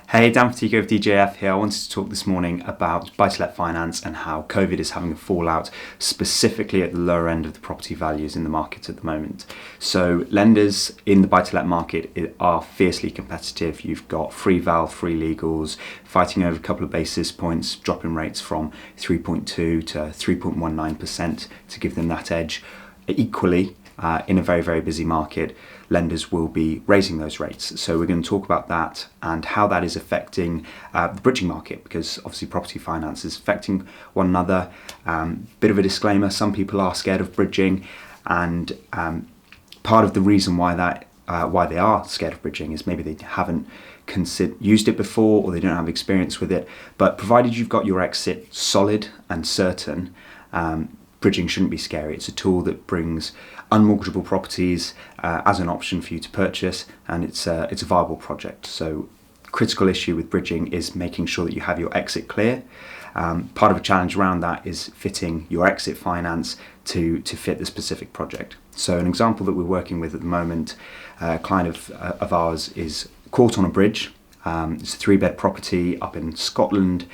Hey, Dan Fatico of DJF here. I wanted to talk this morning about buy-to-let finance and how COVID is having a fallout specifically at the lower end of the property values in the market at the moment. So lenders in the buy-to-let market are fiercely competitive. You've got free val, free legals, fighting over a couple of basis points, dropping rates from 3.2 to 3.19% to give them that edge. Equally, in a very, very busy market, lenders will be raising those rates. So we're going to talk about that and how that is affecting the bridging market, because obviously property finance is affecting one another. Bit of a disclaimer, some people are scared of bridging, and part of the reason why they are scared of bridging is maybe they haven't used it before, or they don't have experience with it. But provided you've got your exit solid and certain, bridging shouldn't be scary. It's a tool that brings unmortgageable properties as an option for you to purchase, and it's a viable project. So critical issue with bridging is making sure that you have your exit clear. Part of a challenge around that is fitting your exit finance to fit the specific project. So an example that we're working with at the moment, a client of ours is caught on a bridge. It's a 3-bed property up in Scotland.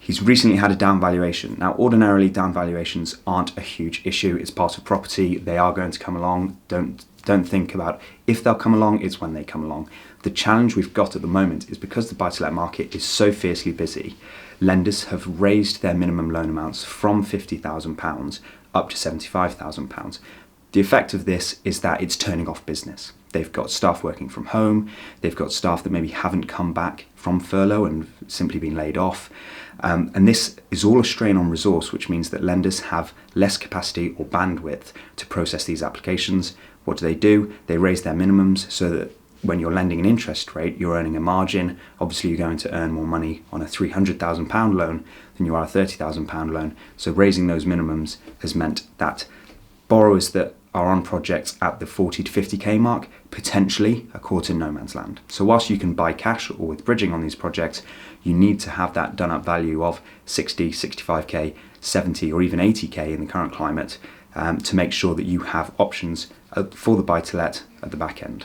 He's recently had a down valuation. Now, ordinarily, down valuations aren't a huge issue. It's part of property. They are going to come along. Don't think about if they'll come along, it's when they come along. The challenge we've got at the moment is because the buy-to-let market is so fiercely busy, lenders have raised their minimum loan amounts from £50,000 up to £75,000. The effect of this is that it's turning off business. They've got staff working from home. They've got staff that maybe haven't come back from furlough and simply been laid off. And this is all a strain on resource, which means that lenders have less capacity or bandwidth to process these applications. What do? They raise their minimums so that when you're lending an interest rate, you're earning a margin. Obviously, you're going to earn more money on a £300,000 loan than you are a £30,000 loan. So raising those minimums has meant that borrowers that are on projects at the 40 to 50k mark potentially are caught in no man's land. So whilst you can buy cash or with bridging on these projects, you need to have that done up value of 60, 65k, 70 or even 80k in the current climate to make sure that you have options for the buy-to-let at the back end.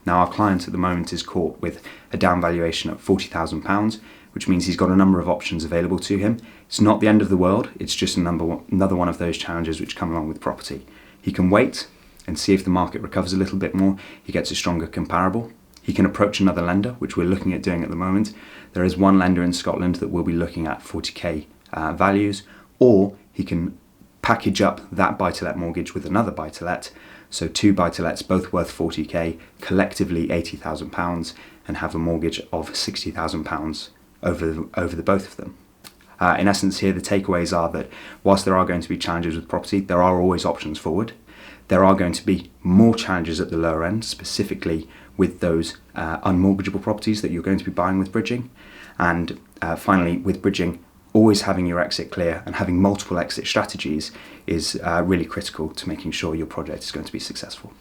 Now, our client at the moment is caught with a down valuation at £40,000, which means he's got a number of options available to him. It's not the end of the world, it's just another one of those challenges which come along with property. He can wait and see if the market recovers a little bit more. He gets a stronger comparable. He can approach another lender, which we're looking at doing at the moment. There is one lender in Scotland that will be looking at 40k values, or he can package up that buy-to-let mortgage with another buy-to-let. So 2 buy-to-lets, both worth 40k, collectively £80,000, and have a mortgage of £60,000 over the both of them. In essence here, the takeaways are that whilst there are going to be challenges with property, there are always options forward. There are going to be more challenges at the lower end, specifically with those unmortgageable properties that you're going to be buying with bridging. And finally, with bridging, always having your exit clear and having multiple exit strategies is really critical to making sure your project is going to be successful.